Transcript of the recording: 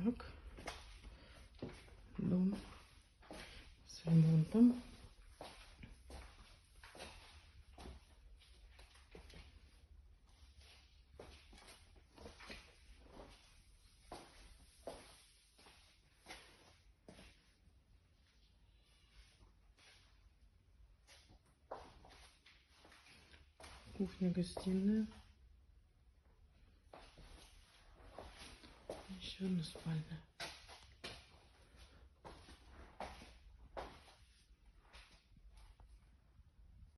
Так. Дом с ремонтом. Кухня-гостиная. Еще одна спальня.